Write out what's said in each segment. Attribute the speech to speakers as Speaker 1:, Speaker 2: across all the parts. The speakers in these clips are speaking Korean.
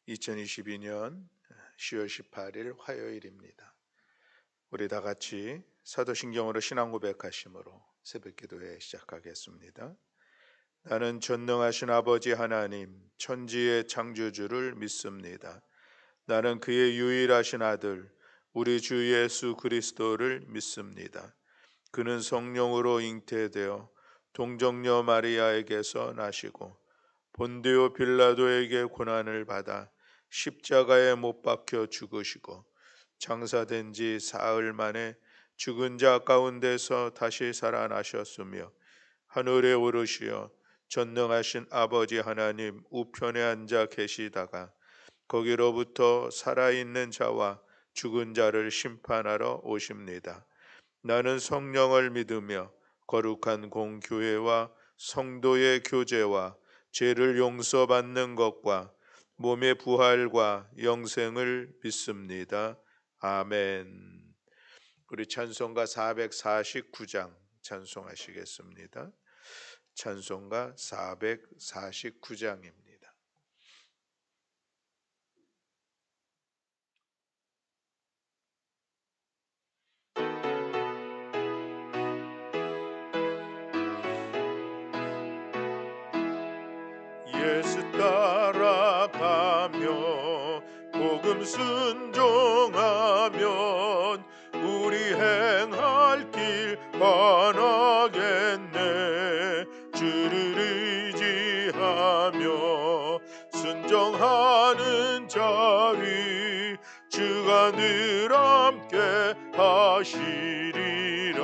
Speaker 1: 2022년 10월 18일 화요일입니다. 우리 다 같이 사도신경으로 신앙 고백하심으로 새벽기도회 시작하겠습니다. 나는 전능하신 아버지 하나님 천지의 창조주를 믿습니다. 나는 그의 유일하신 아들 우리 주 예수 그리스도를 믿습니다. 그는 성령으로 잉태되어 동정녀 마리아에게서 나시고 본디오 빌라도에게 고난을 받아 십자가에 못 박혀 죽으시고 장사된 지 사흘 만에 죽은 자 가운데서 다시 살아나셨으며 하늘에 오르시어 전능하신 아버지 하나님 우편에 앉아 계시다가 거기로부터 살아있는 자와 죽은 자를 심판하러 오십니다. 나는 성령을 믿으며 거룩한 공교회와 성도의 교제와 죄를 용서받는 것과 몸의 부활과 영생을 믿습니다. 아멘. 우리 찬송가 449장 찬송하시겠습니다. 찬송가 449장입니다. 예수 따라가며 복음 순종하면 우리 행할 길 반하겠네. 주를 의지하며 순종하는 자리 주가 늘 함께 하시리라.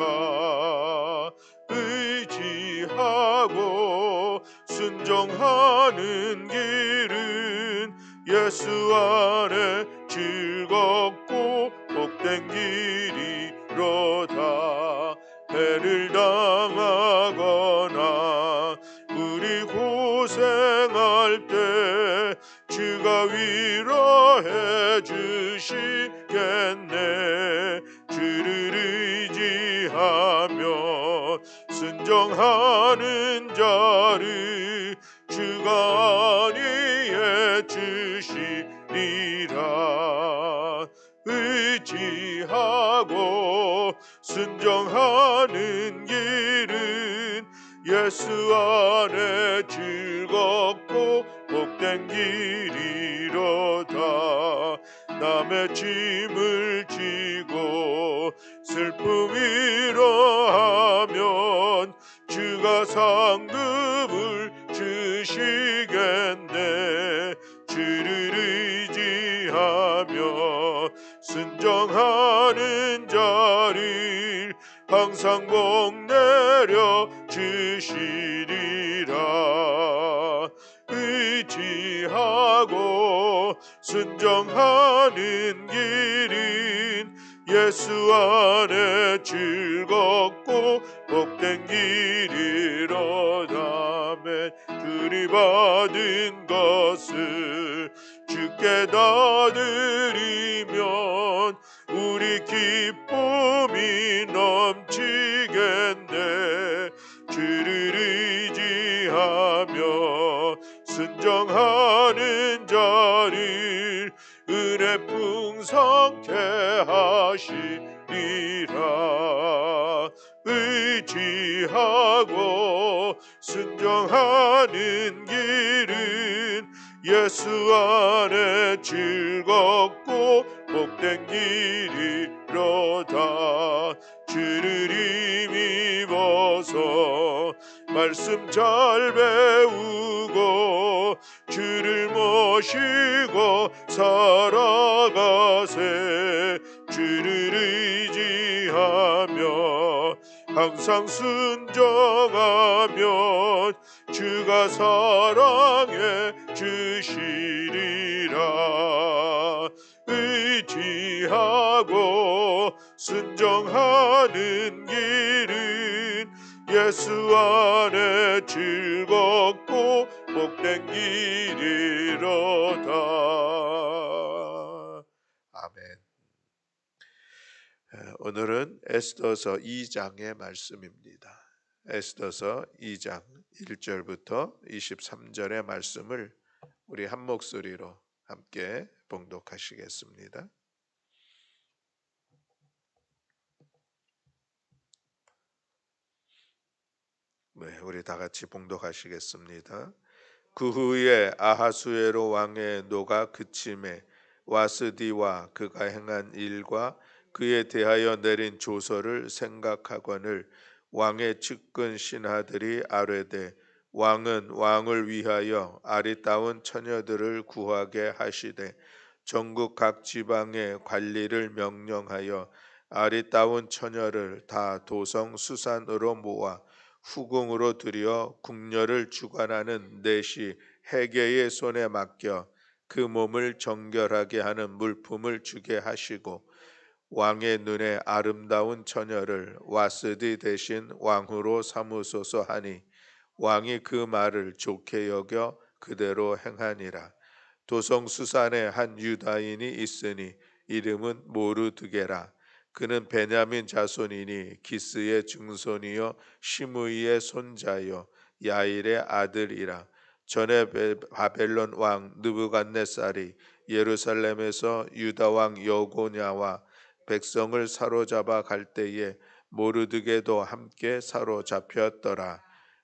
Speaker 1: 의지하고 순종하는 길은 예수 안에 즐겁고 복된 길이로다. 해를 당하거나 우리 고생할 때 주가 위로해 주시겠네. 주를 의지하며 순종하는 자를 주가 안위해 주시리라. 의지하고 순종하는 길은 예수 안에 즐겁고 복된 길이로다. 남의 짐을 지고 슬픔 위로하면 주가 상급을 주시겠네. 주를 의지하며 순종하는 자를 항상 복 내려 주시리라. 의지하고 순종하는 길은 예수 안에 즐겁고 복된 길이로다. 그리 받은 것을 주께 다 드리면 우리 기쁨이 넘치겠네. 주를 의지하며 순종하는 자를 은혜 풍성케 하시리라. 의지하고 순종하는 길은 예수 안에 즐겁고 복된 길이로다. 주를 힘입어서 말씀 잘 배우고 주를 모시고 살아가세. 주를 의지하며 항상 순종하면 주가 사랑해 주시리라. 의지하고 순종하는 길은 예수 안에 즐겁고 복된 길이로다. 아멘. 오늘은 에스더서 2장의 말씀입니다. 에스더서 2장 1절부터 23절의 말씀을 우리 한 목소리로 함께 봉독하시겠습니다. 네, 우리 다 같이 봉독하시겠습니다. 그 후에 아하수에로 왕의 노가 그침에 와스디와 그가 행한 일과 그에 대하여 내린 조서를 생각하거늘 왕의 측근 신하들이 아뢰되 왕은 왕을 위하여 아리따운 처녀들을 구하게 하시되 전국 각 지방의 관리를 명령하여 아리따운 처녀를 다 도성 수산으로 모아 후궁으로 들여 궁녀를 주관하는 넷이 해계의 손에 맡겨 그 몸을 정결하게 하는 물품을 주게 하시고 왕의 눈에 아름다운 처녀를 와스디 대신 왕후로 삼으소서 하니 왕이 그 말을 좋게 여겨 그대로 행하니라. 도성수산에 한 유다인이 있으니 이름은 모르드게라. 그는 베냐민 자손이니 기스의 증손이요 시므이의 손자요 야일의 아들이라. 전에 바벨론 왕 느부갓네살이 예루살렘에서 유다 왕 여고냐와 백성을 사로잡아 갈 때에 모르드게도 함께 사로잡혔더라.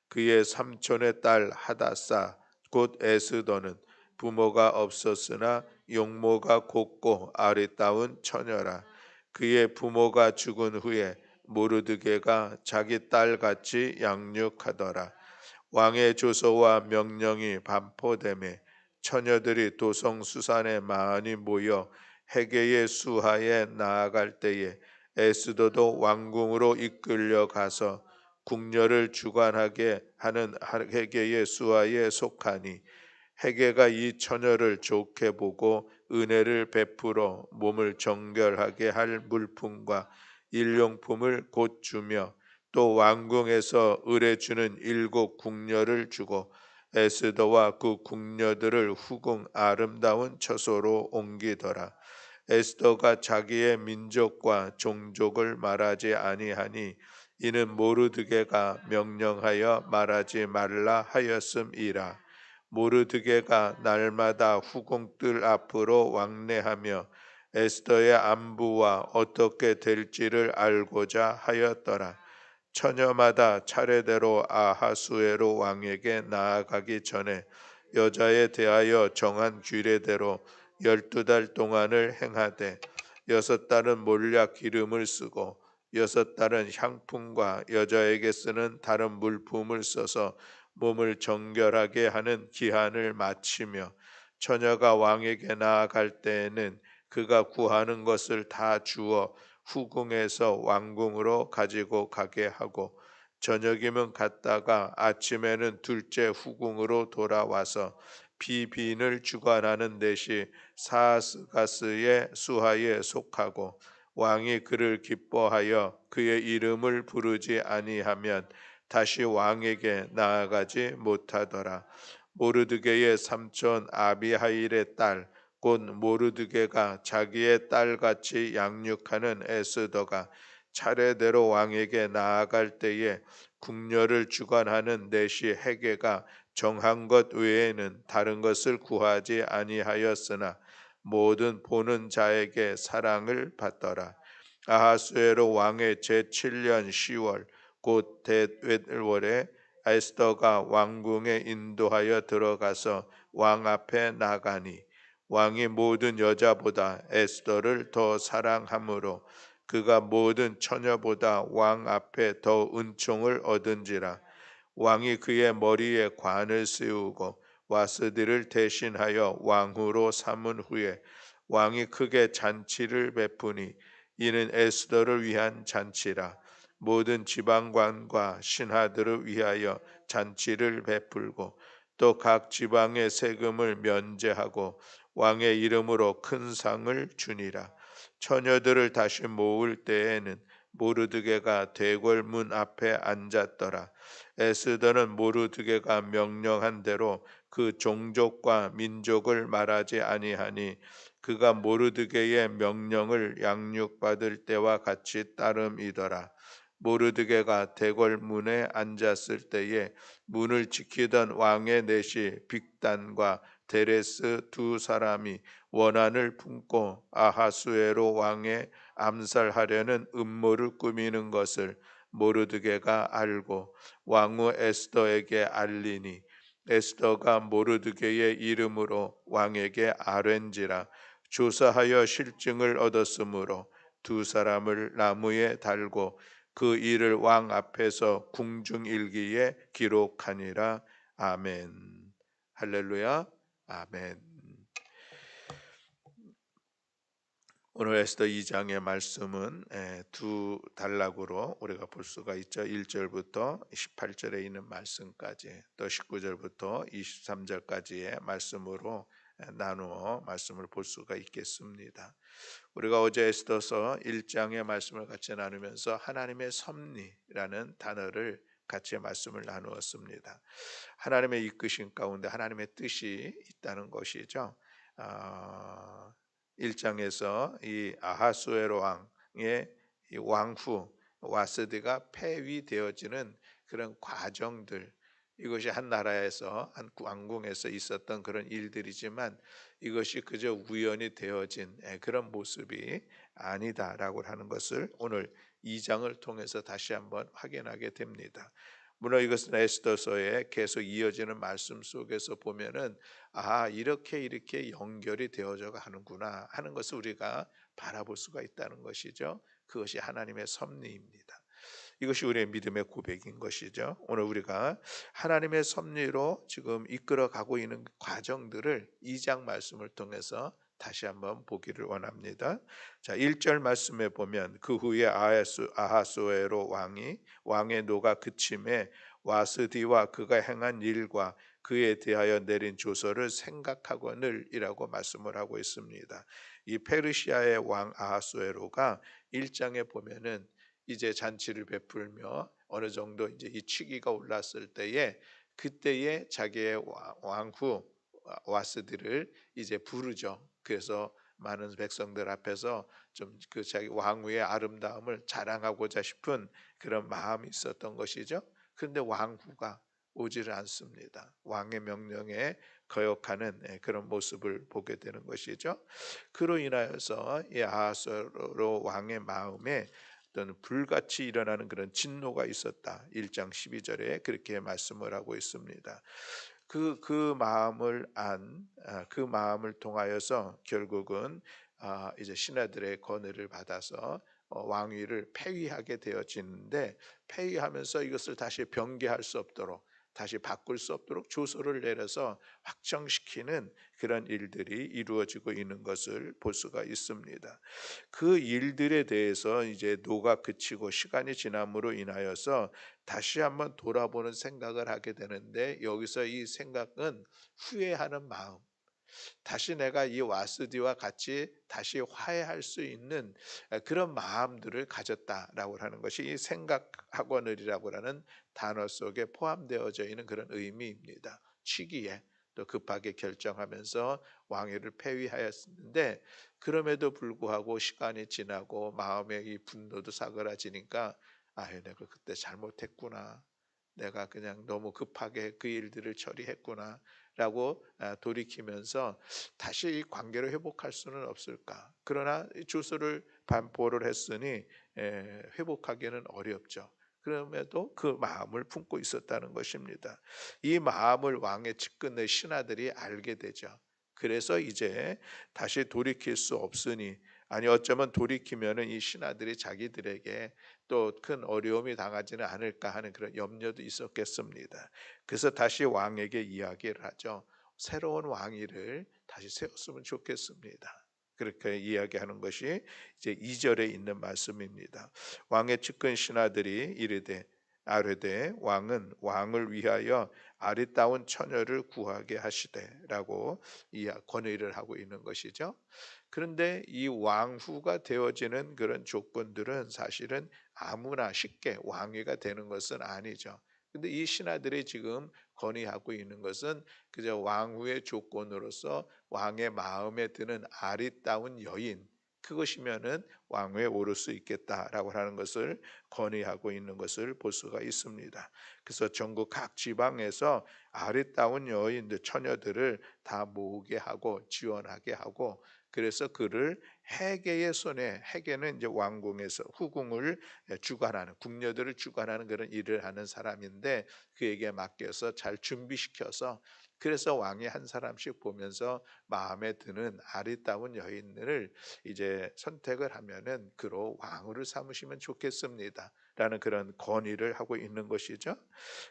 Speaker 1: 그의 삼촌의 딸 하다사 곧 에스더는 부모가 없었으나 용모가 곱고 아리따운 처녀라. 그의 부모가 죽은 후에 모르드게가 자기 딸같이 양육하더라. 왕의 조서와 명령이 반포되매 처녀들이 도성 수산에 많이 모여 해계의 수하에 나아갈 때에 에스더도 왕궁으로 이끌려 가서 궁녀를 주관하게 하는 해계의 수하에 속하니 해계가 이 처녀를 좋게 보고 은혜를 베풀어 몸을 정결하게 할 물품과 일용품을 곧 주며 또 왕궁에서 을에 주는 7궁녀를 주고 에스더와 그 궁녀들을 후궁 아름다운 처소로 옮기더라. 에스더가 자기의 민족과 종족을 말하지 아니하니 이는 모르드게가 명령하여 말하지 말라 하였음이라. 모르드게가 날마다 후궁들 앞으로 왕래하며 에스더의 안부와 어떻게 될지를 알고자 하였더라. 처녀마다 차례대로 아하수에로 왕에게 나아가기 전에 여자에 대하여 정한 규례대로 12달 동안을 행하되 6달은 몰약 기름을 쓰고 6달은 향품과 여자에게 쓰는 다른 물품을 써서 몸을 정결하게 하는 기한을 마치며 처녀가 왕에게 나아갈 때에는 그가 구하는 것을 다 주어 후궁에서 왕궁으로 가지고 가게 하고 저녁이면 갔다가 아침에는 둘째 후궁으로 돌아와서 비빈을 주관하는 넷이 사스가스의 수하에 속하고 왕이 그를 기뻐하여 그의 이름을 부르지 아니하면 다시 왕에게 나아가지 못하더라. 모르드게의 삼촌 아비하일의 딸 곧 모르드게가 자기의 딸같이 양육하는 에스더가 차례대로 왕에게 나아갈 때에 궁녀를 주관하는 넷이 해계가 정한 것 외에는 다른 것을 구하지 아니하였으나 모든 보는 자에게 사랑을 받더라. 아하수에로 왕의 제7년 10월 곧 대월에 에스더가 왕궁에 인도하여 들어가서 왕 앞에 나가니 왕이 모든 여자보다 에스더를 더 사랑하므로 그가 모든 처녀보다 왕 앞에 더 은총을 얻은지라. 왕이 그의 머리에 관을 씌우고 와스디를 대신하여 왕후로 삼은 후에 왕이 크게 잔치를 베푸니 이는 에스더를 위한 잔치라. 모든 지방관과 신하들을 위하여 잔치를 베풀고 또 각 지방의 세금을 면제하고 왕의 이름으로 큰 상을 주니라. 처녀들을 다시 모을 때에는 모르드게가 대궐문 앞에 앉았더라. 에스더는 모르드게가 명령한 대로 그 종족과 민족을 말하지 아니하니 그가 모르드게의 명령을 양육받을 때와 같이 따름이더라. 모르드게가 대궐문에 앉았을 때에 문을 지키던 왕의 넷이 빅단과 데레스 두 사람이 원한을 품고 아하수에로 왕의 암살하려는 음모를 꾸미는 것을 모르드게가 알고 왕후 에스더에게 알리니 에스더가 모르드게의 이름으로 왕에게 아뢰는지라. 조사하여 실증을 얻었으므로 두 사람을 나무에 달고 그 일을 왕 앞에서 궁중일기에 기록하니라. 아멘. 할렐루야. 아멘. 오늘 에스더 2장의 말씀은 두 단락으로 우리가 볼 수가 있죠. 1절부터 18절에 있는 말씀까지, 또 19절부터 23절까지의 말씀으로 나누어 말씀을 볼 수가 있겠습니다. 우리가 어제 에스더서 1장의 말씀을 같이 나누면서 하나님의 섭리라는 단어를 같이 말씀을 나누었습니다. 하나님의 이끄신 가운데 하나님의 뜻이 있다는 것이죠. 1장에서 이 아하수에로 왕의 이 왕후 와스디가 폐위되어지는 그런 과정들, 이것이 한 나라에서 한 왕궁에서 있었던 그런 일들이지만 이것이 그저 우연히 되어진 그런 모습이 아니다라고 하는 것을 오늘 2장을 통해서 다시 한번 확인하게 됩니다. 물론 이것은 에스더서에 계속 이어지는 말씀 속에서 보면은 이렇게 연결이 되어져 가는구나 하는 것을 우리가 바라볼 수가 있다는 것이죠. 그것이 하나님의 섭리입니다. 이것이 우리의 믿음의 고백인 것이죠. 오늘 우리가 하나님의 섭리로 지금 이끌어가고 있는 과정들을 2장 말씀을 통해서 다시 한번 보기를 원합니다. 자, 1절 말씀에 보면 그 후에 아하수에로 왕의 노가 그침에 와스디와 그가 행한 일과 그에 대하여 내린 조서를 생각하거늘이라고 말씀을 하고 있습니다. 이 페르시아의 왕 아하수에로가 1장에 보면은 이제 잔치를 베풀며 어느 정도 이제 이 취기가 올랐을 때에 그때에 자기의 왕후 와스디를 이제 부르죠. 그래서 많은 백성들 앞에서 좀 그 자기 왕후의 아름다움을 자랑하고자 싶은 그런 마음이 있었던 것이죠. 그런데 왕후가 오지를 않습니다. 왕의 명령에 거역하는 그런 모습을 보게 되는 것이죠. 그로 인하여서 이 아하스로 왕의 마음에 어떤 불같이 일어나는 그런 진노가 있었다. 1장 12절에 그렇게 말씀을 하고 있습니다. 그 마음을 통하여서 결국은 이제 신하들의 건의를 받아서 왕위를 폐위하게 되어지는데, 폐위하면서 이것을 다시 변개할 수 없도록, 다시 바꿀 수 없도록 조서를 내려서 확정시키는 그런 일들이 이루어지고 있는 것을 볼 수가 있습니다. 그 일들에 대해서 이제 노가 그치고 시간이 지남으로 인하여서 다시 한번 돌아보는 생각을 하게 되는데, 여기서 이 생각은 후회하는 마음, 다시 내가 이 와스디와 같이 다시 화해할 수 있는 그런 마음들을 가졌다라고 하는 것이 이 생각하거늘이라고 하는 단어 속에 포함되어져 있는 그런 의미입니다. 취기에 또 급하게 결정하면서 왕위를 폐위하였는데, 그럼에도 불구하고 시간이 지나고 마음의 이 분노도 사그라지니까 내가 그때 잘못했구나, 내가 그냥 너무 급하게 그 일들을 처리했구나 라고 돌이키면서 다시 이 관계를 회복할 수는 없을까. 그러나 주소를 반포를 했으니 회복하기는 어렵죠. 그럼에도 그 마음을 품고 있었다는 것입니다. 이 마음을 왕의 측근의 신하들이 알게 되죠. 그래서 이제 다시 돌이킬 수 없으니, 아니 어쩌면 돌이키면은 이 신하들이 자기들에게 또 큰 어려움이 당하지는 않을까 하는 그런 염려도 있었겠습니다. 그래서 다시 왕에게 이야기를 하죠. 새로운 왕위를 다시 세웠으면 좋겠습니다. 그렇게 이야기하는 것이 이제 2절에 있는 말씀입니다. 왕의 측근 신하들이 아뢰되 왕은 왕을 위하여 아리따운 처녀를 구하게 하시되라고 권의를 하고 있는 것이죠. 그런데 이 왕후가 되어지는 그런 조건들은 사실은 아무나 쉽게 왕위가 되는 것은 아니죠. 근데 이 신하들이 지금 건의하고 있는 것은 그저 왕후의 조건으로서 왕의 마음에 드는 아리따운 여인, 그것이면은 왕위에 오를 수 있겠다라고 하는 것을 건의하고 있는 것을 볼 수가 있습니다. 그래서 전국 각 지방에서 아리따운 여인들 처녀들을 다 모으게 하고 지원하게 하고, 그래서 그를 해계의 손에, 해계는 이제 왕궁에서 후궁을 주관하는, 궁녀들을 주관하는 그런 일을 하는 사람인데, 그에게 맡겨서 잘 준비시켜서, 그래서 왕이 한 사람씩 보면서 마음에 드는 아리따운 여인들을 이제 선택을 하면은 그로 왕후를 삼으시면 좋겠습니다 라는 그런 건의를 하고 있는 것이죠.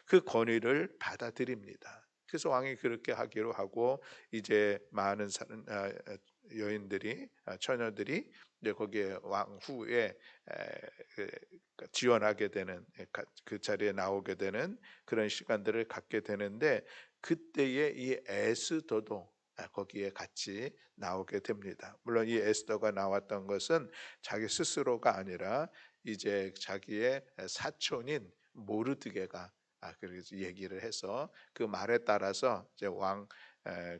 Speaker 1: 그 건의를 받아들입니다. 그래서 왕이 그렇게 하기로 하고, 이제 많은 여인들이, 처녀들이 이제 거기에 왕후에 지원하게 되는, 그 자리에 나오게 되는 그런 시간들을 갖게 되는데, 그때에 이 에스더도 거기에 같이 나오게 됩니다. 물론 이 에스더가 나왔던 것은 자기 스스로가 아니라 이제 자기의 사촌인 모르드게가 그래서 얘기를 해서 그 말에 따라서 이제 왕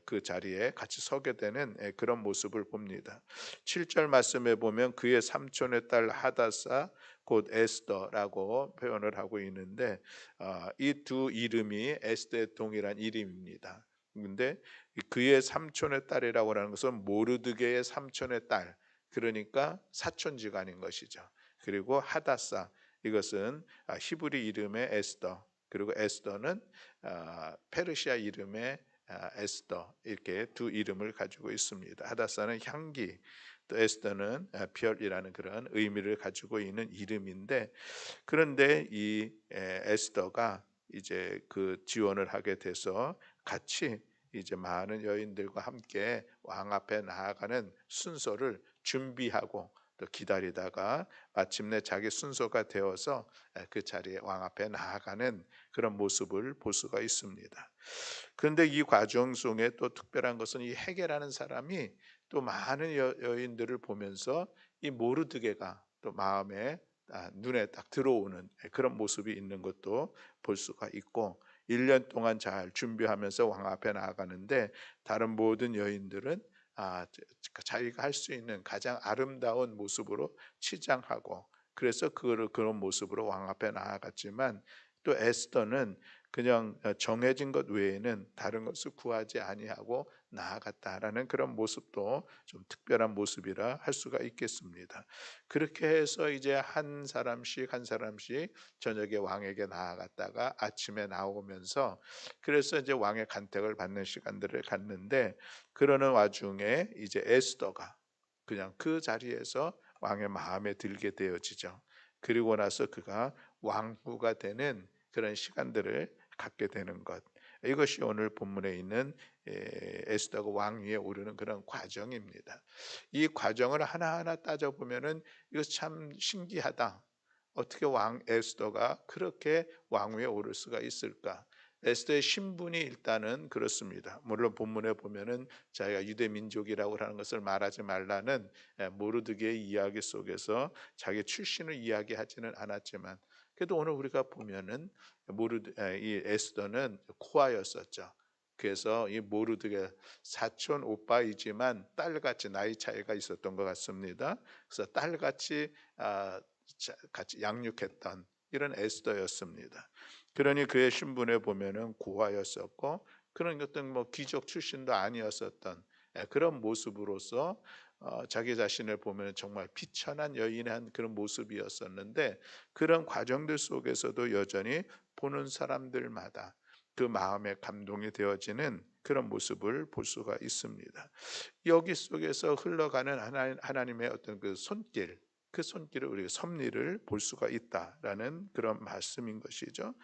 Speaker 1: 그 자리에 같이 서게 되는 그런 모습을 봅니다. 7절 말씀에 보면 그의 삼촌의 딸 하다사 곧 에스더라고 표현을 하고 있는데, 이 두 이름이 에스더의 동일한 이름입니다. 근데 그의 삼촌의 딸이라고 하는 것은 모르드게의 삼촌의 딸, 그러니까 사촌지간인 것이죠. 그리고 하다사, 이것은 히브리 이름의 에스더, 그리고 에스더는 페르시아 이름의 에스더, 이렇게 두 이름을 가지고 있습니다. 하다사는 향기, 또 에스더는 별이라는 그런 의미를 가지고 있는 이름인데, 그런데 이 에스더가 이제 그 지원을 하게 돼서 같이 이제 많은 여인들과 함께 왕 앞에 나아가는 순서를 준비하고 또 기다리다가 마침내 자기 순서가 되어서 그 자리에 왕 앞에 나아가는 그런 모습을 볼 수가 있습니다. 그런데 이 과정 속에 또 특별한 것은 이 헤게라는 사람이 또 많은 여인들을 보면서 이 모르드게가 또 마음에 눈에 딱 들어오는 그런 모습이 있는 것도 볼 수가 있고, 1년 동안 잘 준비하면서 왕 앞에 나아가는데 다른 모든 여인들은 자기가 할 수 있는 가장 아름다운 모습으로 치장하고, 그래서 그런 모습으로 왕 앞에 나아갔지만, 또 에스더는 그냥 정해진 것 외에는 다른 것을 구하지 아니하고 나아갔다라는 그런 모습도 좀 특별한 모습이라 할 수가 있겠습니다. 그렇게 해서 이제 한 사람씩 한 사람씩 저녁에 왕에게 나아갔다가 아침에 나오면서, 그래서 이제 왕의 간택을 받는 시간들을 갖는데, 그러는 와중에 이제 에스더가 그냥 그 자리에서 왕의 마음에 들게 되어지죠. 그리고 나서 그가 왕후가 되는 그런 시간들을 갖게 되는 것, 이것이 오늘 본문에 있는 에스더가 왕위에 오르는 그런 과정입니다. 이 과정을 하나하나 따져보면은 이거 참 신기하다. 어떻게 왕 에스더가 그렇게 왕위에 오를 수가 있을까? 에스더의 신분이 일단은 그렇습니다. 물론 본문에 보면은 자기가 유대 민족이라고 하는 것을 말하지 말라는 모르드게의 이야기 속에서 자기 출신을 이야기하지는 않았지만, 그래도 오늘 우리가 보면은 이 에스더는 코아였었죠. 그래서 이 모르드게 사촌 오빠이지만 딸같이 나이 차이가 있었던 것 같습니다. 그래서 딸같이 같이 양육했던 이런 에스더였습니다. 그러니 그의 신분에 보면은 고아였었고, 그런 어떤 뭐 귀족 출신도 아니었었던 그런 모습으로서 자기 자신을 보면 정말 비천한 여인한 그런 모습이었었는데, 그런 과정들 속에서도 여전히 보는 사람들마다 그 마음에 감동이 되어지는 그런 모습을 볼 수가 있습니다. 여기 속에서 흘러가는 하나님의 어떤 그 손길, 그 손길을 우리가 섭리를 볼 수가 있다라는 그런 말씀인 것이죠.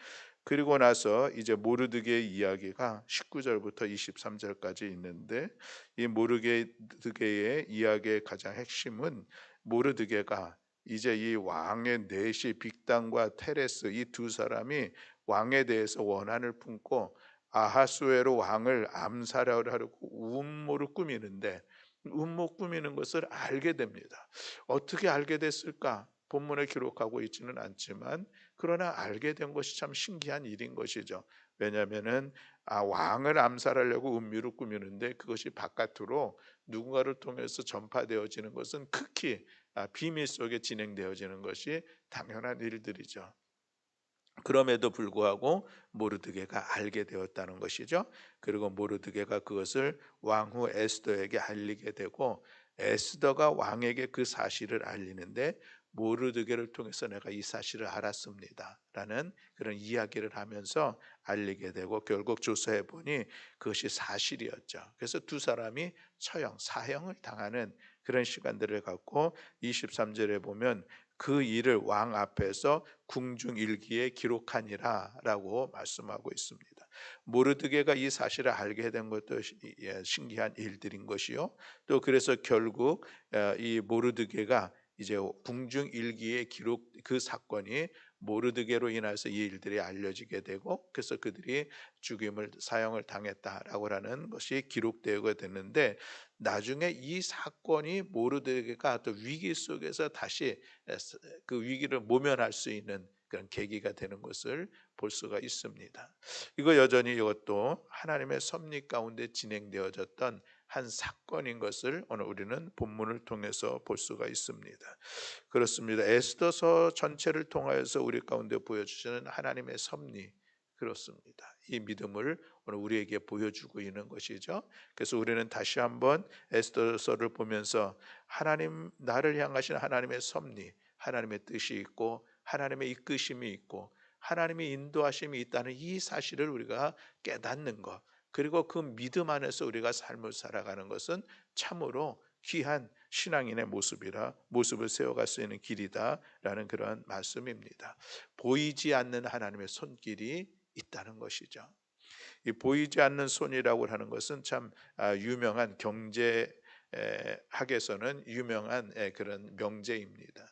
Speaker 1: 그리고 나서 이제 모르드게의 이야기가 19절부터 23절까지 있는데, 이 모르드게의 이야기의 가장 핵심은 모르드게가 이제 이 왕의 넷이 빅단과 테레스, 이 두 사람이 왕에 대해서 원한을 품고 아하수에로 왕을 암살하려고 음모를 꾸미는데, 음모 꾸미는 것을 알게 됩니다. 어떻게 알게 됐을까? 본문에 기록하고 있지는 않지만, 그러나 알게 된 것이 참 신기한 일인 것이죠. 왜냐하면은 왕을 암살하려고 음유를 꾸미는데 그것이 바깥으로 누군가를 통해서 전파되어지는 것은 극히 비밀 속에 진행되어지는 것이 당연한 일들이죠. 그럼에도 불구하고 모르드게가 알게 되었다는 것이죠. 그리고 모르드게가 그것을 왕후 에스더에게 알리게 되고, 에스더가 왕에게 그 사실을 알리는데 모르드게를 통해서 내가 이 사실을 알았습니다 라는 그런 이야기를 하면서 알리게 되고, 결국 조사해 보니 그것이 사실이었죠. 그래서 두 사람이 처형, 사형을 당하는 그런 시간들을 갖고, 23절에 보면 그 일을 왕 앞에서 궁중일기에 기록하니라라고 말씀하고 있습니다. 모르드게가 이 사실을 알게 된 것도 신기한 일들인 것이요. 또 그래서 결국 이 모르드게가 이제 궁중일기에 기록, 그 사건이 모르드게로 인해서 이 일들이 알려지게 되고, 그래서 그들이 죽임을 사형을 당했다라고 하는 것이 기록되게 되는데, 나중에 이 사건이 모르드게가 또 위기 속에서 다시 그 위기를 모면할 수 있는 그런 계기가 되는 것을 볼 수가 있습니다. 이거 여전히 이것도 하나님의 섭리 가운데 진행되어졌던 한 사건인 것을 오늘 우리는 본문을 통해서 볼 수가 있습니다. 그렇습니다. 에스더서 전체를 통하여서 우리 가운데 보여주시는 하나님의 섭리, 그렇습니다. 이 믿음을 오늘 우리에게 보여주고 있는 것이죠. 그래서 우리는 다시 한번 에스더서를 보면서 하나님, 나를 향하신 하나님의 섭리, 하나님의 뜻이 있고 하나님의 이끄심이 있고 하나님의 인도하심이 있다는 이 사실을 우리가 깨닫는 것, 그리고 그 믿음 안에서 우리가 삶을 살아가는 것은 참으로 귀한 신앙인의 모습을 세워갈 수 있는 길이다라는 그런 말씀입니다. 보이지 않는 하나님의 손길이 있다는 것이죠. 이 보이지 않는 손이라고 하는 것은 참 유명한 경제 학에서는 유명한 그런 명제입니다.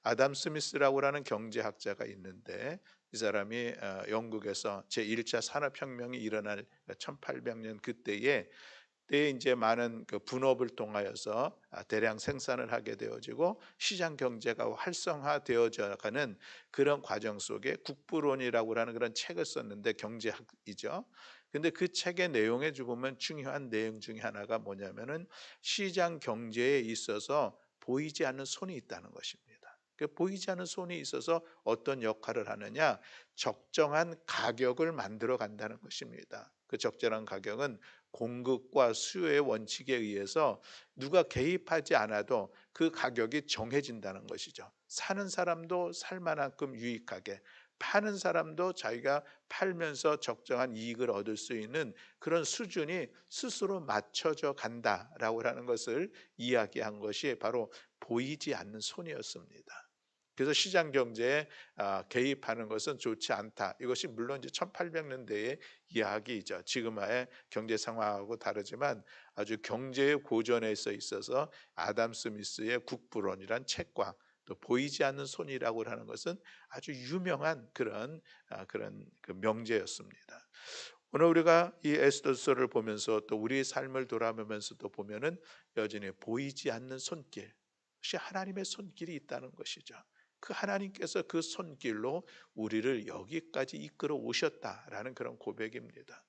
Speaker 1: 아담 스미스라고 하는 경제학자가 있는데, 이 사람이 영국에서 제1차 산업혁명이 일어날 1800년 그때에 이제 많은 그 분업을 통하여서 대량 생산을 하게 되어지고 시장 경제가 활성화되어져 가는 그런 과정 속에 국부론이라고 하는 그런 책을 썼는데, 경제학이죠. 근데 그 책의 내용에 보면 중요한 내용 중에 하나가 뭐냐면은 시장 경제에 있어서 보이지 않는 손이 있다는 것입니다. 그 보이지 않는 손이 있어서 어떤 역할을 하느냐, 적정한 가격을 만들어 간다는 것입니다. 그 적절한 가격은 공급과 수요의 원칙에 의해서 누가 개입하지 않아도 그 가격이 정해진다는 것이죠. 사는 사람도 살 만큼 유익하게, 파는 사람도 자기가 팔면서 적정한 이익을 얻을 수 있는 그런 수준이 스스로 맞춰져 간다라고 하는 것을 이야기한 것이 바로 보이지 않는 손이었습니다. 그래서 시장 경제에 개입하는 것은 좋지 않다. 이것이 물론 이제 1800년대의 이야기이죠. 지금의 경제 상황하고 다르지만 아주 경제의 고전에 있어서 아담 스미스의 국부론이란 책과 또 보이지 않는 손이라고 하는 것은 아주 유명한 그런 그 명제였습니다. 오늘 우리가 이 에스더서를 보면서 또 우리의 삶을 돌아보면서도 보면은 여전히 보이지 않는 손길, 혹시 하나님의 손길이 있다는 것이죠. 그 하나님께서 그 손길로 우리를 여기까지 이끌어 오셨다라는 그런 고백입니다.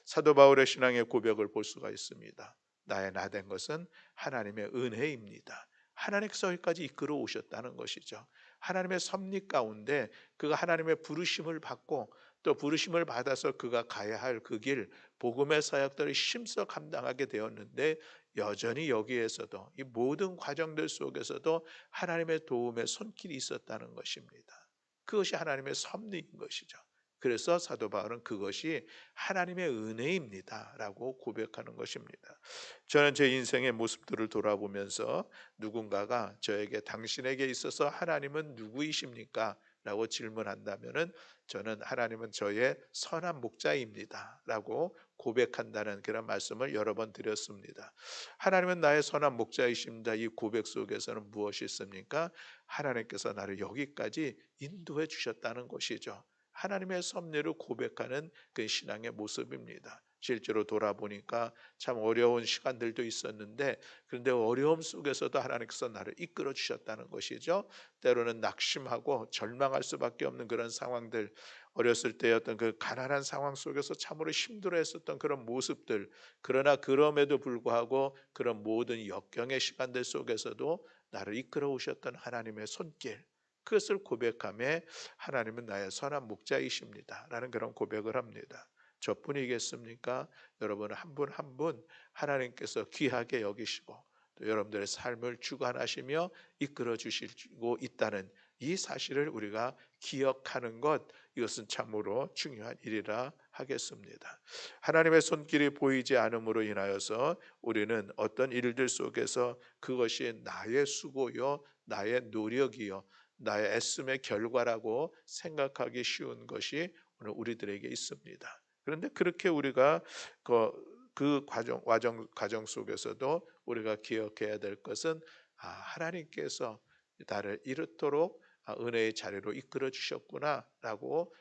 Speaker 1: 사도 바울의 신앙의 고백을 볼 수가 있습니다. 나의 나된 것은 하나님의 은혜입니다. 하나님께서 여기까지 이끌어 오셨다는 것이죠. 하나님의 섭리 가운데 그가 하나님의 부르심을 받고 또 부르심을 받아서 그가 가야 할 그 길, 복음의 사역들을 힘써 감당하게 되었는데, 여전히 여기에서도 이 모든 과정들 속에서도 하나님의 도움의 손길이 있었다는 것입니다. 그것이 하나님의 섭리인 것이죠. 그래서 사도 바울은 그것이 하나님의 은혜입니다라고 고백하는 것입니다. 저는 제 인생의 모습들을 돌아보면서 누군가가 저에게 당신에게 있어서 하나님은 누구이십니까? 라고 질문한다면은 저는 하나님은 저의 선한 목자입니다 라고 고백한다는 그런 말씀을 여러 번 드렸습니다. 하나님은 나의 선한 목자이십니다. 이 고백 속에서는 무엇이 있습니까? 하나님께서 나를 여기까지 인도해 주셨다는 것이죠. 하나님의 섭리를 고백하는 그 신앙의 모습입니다. 실제로 돌아보니까 참 어려운 시간들도 있었는데, 그런데 어려움 속에서도 하나님께서 나를 이끌어 주셨다는 것이죠. 때로는 낙심하고 절망할 수밖에 없는 그런 상황들, 어렸을 때 어떤 그 가난한 상황 속에서 참으로 힘들어했었던 그런 모습들, 그러나 그럼에도 불구하고 그런 모든 역경의 시간들 속에서도 나를 이끌어 오셨던 하나님의 손길, 그것을 고백하며 하나님은 나의 선한 목자이십니다 라는 그런 고백을 합니다. 저뿐이겠습니까? 여러분 한 분 한 분 하나님께서 귀하게 여기시고 또 여러분들의 삶을 주관하시며 이끌어 주시고 있다는 이 사실을 우리가 기억하는 것, 이것은 참으로 중요한 일이라 하겠습니다. 하나님의 손길이 보이지 않음으로 인하여서 우리는 어떤 일들 속에서 그것이 나의 수고요, 나의 노력이요, 나의 애씀의 결과라고 생각하기 쉬운 것이 오늘 우리들에게 있습니다. 그런데 그렇게 우리가 그 과정 속에서도 우리가 기억해야 될 것은 하나님께서 나를 이렇도록 은혜의 자리로 이끌어 주셨구나라고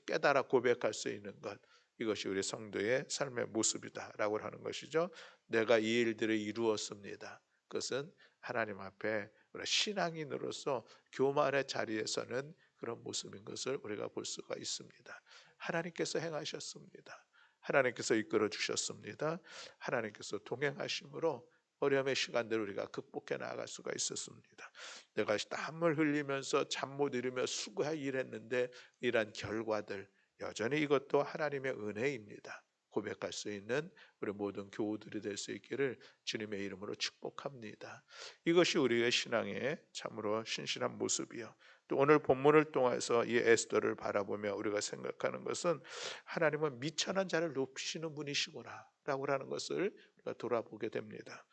Speaker 1: 깨달아 고백할 수 있는 것, 이것이 우리 성도의 삶의 모습이다라고 하는 것이죠. 내가 이 일들을 이루었습니다. 그것은 하나님 앞에 우리 신앙인으로서 교만의 자리에서는 그런 모습인 것을 우리가 볼 수가 있습니다. 하나님께서 행하셨습니다. 하나님께서 이끌어 주셨습니다. 하나님께서 동행하심으로 어려움의 시간들을 우리가 극복해 나아갈 수가 있었습니다. 내가 땀을 흘리면서 잠 못 이루며 수고해 일했는데 이러한 결과들, 여전히 이것도 하나님의 은혜입니다. 고백할 수 있는 우리 모든 교우들이 될 수 있기를 주님의 이름으로 축복합니다. 이것이 우리의 신앙의 참으로 신실한 모습이요. 또 오늘 본문을 통해서 이 에스더를 바라보며 우리가 생각하는 것은 하나님은 미천한 자를 높이시는 분이시구나라고 하는 것을 우리가 돌아보게 됩니다.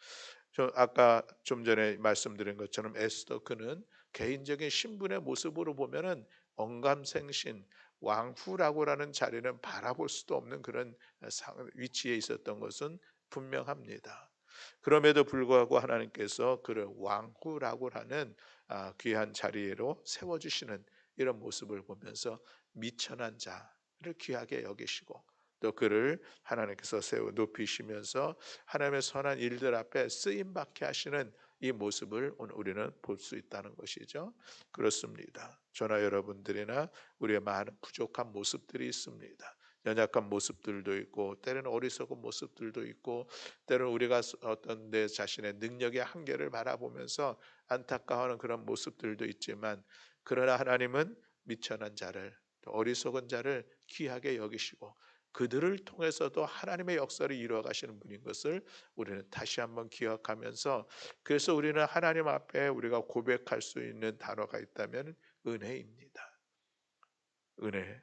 Speaker 1: 저 아까 좀 전에 말씀드린 것처럼 에스더 그는 개인적인 신분의 모습으로 보면은 언감생신 왕후라고 하는 자리는 바라볼 수도 없는 그런 위치에 있었던 것은 분명합니다. 그럼에도 불구하고 하나님께서 그를 왕후라고 하는 귀한 자리로 세워주시는 이런 모습을 보면서 미천한 자를 귀하게 여기시고 또 그를 하나님께서 세워 높이시면서 하나님의 선한 일들 앞에 쓰임 받게 하시는 이 모습을 오늘 우리는 볼 수 있다는 것이죠. 그렇습니다. 저나 여러분들이나 우리의 많은 부족한 모습들이 있습니다. 연약한 모습들도 있고 때로는 어리석은 모습들도 있고 때로는 우리가 어떤 내 자신의 능력의 한계를 바라보면서 안타까워하는 그런 모습들도 있지만 그러나 하나님은 미천한 자를 또 어리석은 자를 귀하게 여기시고 그들을 통해서도 하나님의 역사를 이루어 가시는 분인 것을 우리는 다시 한번 기억하면서 그래서 우리는 하나님 앞에 우리가 고백할 수 있는 단어가 있다면 은혜입니다. 은혜.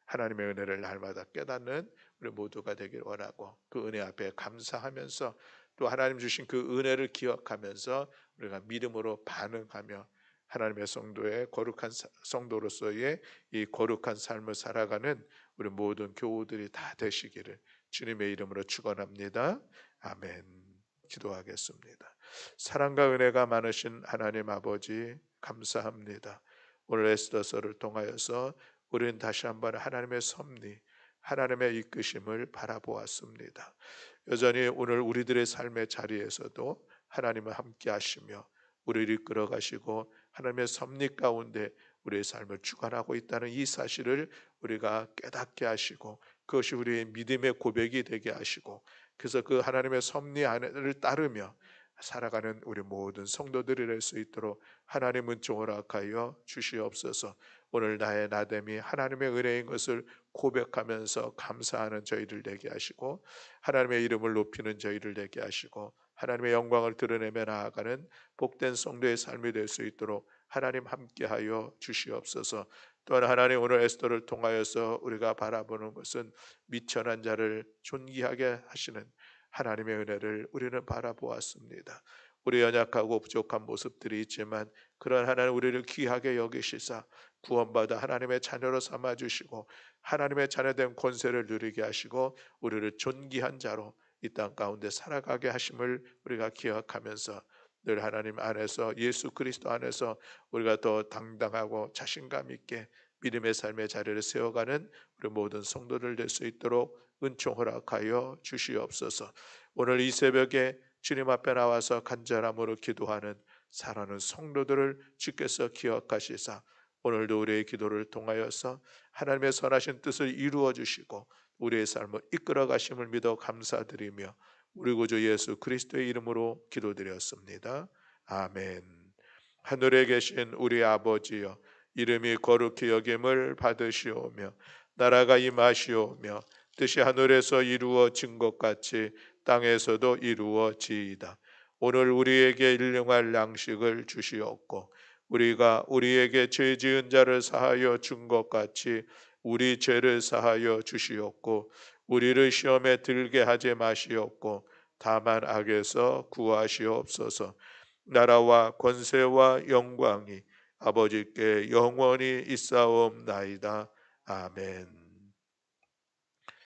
Speaker 1: 하나님의 은혜를 날마다 깨닫는 우리 모두가 되길 원하고 그 은혜 앞에 감사하면서 또 하나님 주신 그 은혜를 기억하면서 우리가 믿음으로 반응하며 하나님의 성도의 거룩한 성도로서의 이 거룩한 삶을 살아가는 우리 모든 교우들이 다 되시기를 주님의 이름으로 축원합니다. 아멘. 기도하겠습니다. 사랑과 은혜가 많으신 하나님 아버지 감사합니다. 오늘 에스더서를 통하여서 우리는 다시 한번 하나님의 섭리, 하나님의 이끄심을 바라보았습니다. 여전히 오늘 우리들의 삶의 자리에서도 하나님은 함께 하시며 우리를 이끌어 가시고 하나님의 섭리 가운데 우리의 삶을 주관하고 있다는 이 사실을 우리가 깨닫게 하시고 그것이 우리의 믿음의 고백이 되게 하시고 그래서 그 하나님의 섭리 안을 따르며 살아가는 우리 모든 성도들이 될 수 있도록 하나님 은총을 허락하여 주시옵소서. 오늘 나의 나됨이 하나님의 은혜인 것을 고백하면서 감사하는 저희들 되게 하시고 하나님의 이름을 높이는 저희들 되게 하시고 하나님의 영광을 드러내며 나아가는 복된 성도의 삶이 될 수 있도록 하나님 함께하여 주시옵소서. 또한 하나님 오늘 에스더를 통하여서 우리가 바라보는 것은 미천한 자를 존귀하게 하시는 하나님의 은혜를 우리는 바라보았습니다. 우리 연약하고 부족한 모습들이 있지만 그런 하나님 우리를 귀하게 여기시사 구원받아 하나님의 자녀로 삼아주시고 하나님의 자녀된 권세를 누리게 하시고 우리를 존귀한 자로 이 땅 가운데 살아가게 하심을 우리가 기억하면서 늘 하나님 안에서 예수 그리스도 안에서 우리가 더 당당하고 자신감 있게 믿음의 삶의 자리를 세워가는 우리 모든 성도들 될 수 있도록 은총 허락하여 주시옵소서. 오늘 이 새벽에 주님 앞에 나와서 간절함으로 기도하는 사랑하는 성도들을 주께서 기억하시사 오늘도 우리의 기도를 통하여서 하나님의 선하신 뜻을 이루어 주시고 우리의 삶을 이끌어 가심을 믿어 감사드리며 우리 구주 예수 그리스도의 이름으로 기도드렸습니다. 아멘. 하늘에 계신 우리 아버지여, 이름이 거룩히 여김을 받으시오며 나라가 임하시오며 뜻이 하늘에서 이루어진 것 같이 땅에서도 이루어지이다. 오늘 우리에게 일용할 양식을 주시옵고 우리가 우리에게 죄 지은 자를 사하여 준 것 같이 우리 죄를 사하여 주시옵고 우리를 시험에 들게 하지 마시옵고 다만 악에서 구하시옵소서. 나라와 권세와 영광이 아버지께 영원히 있사옵나이다. 아멘.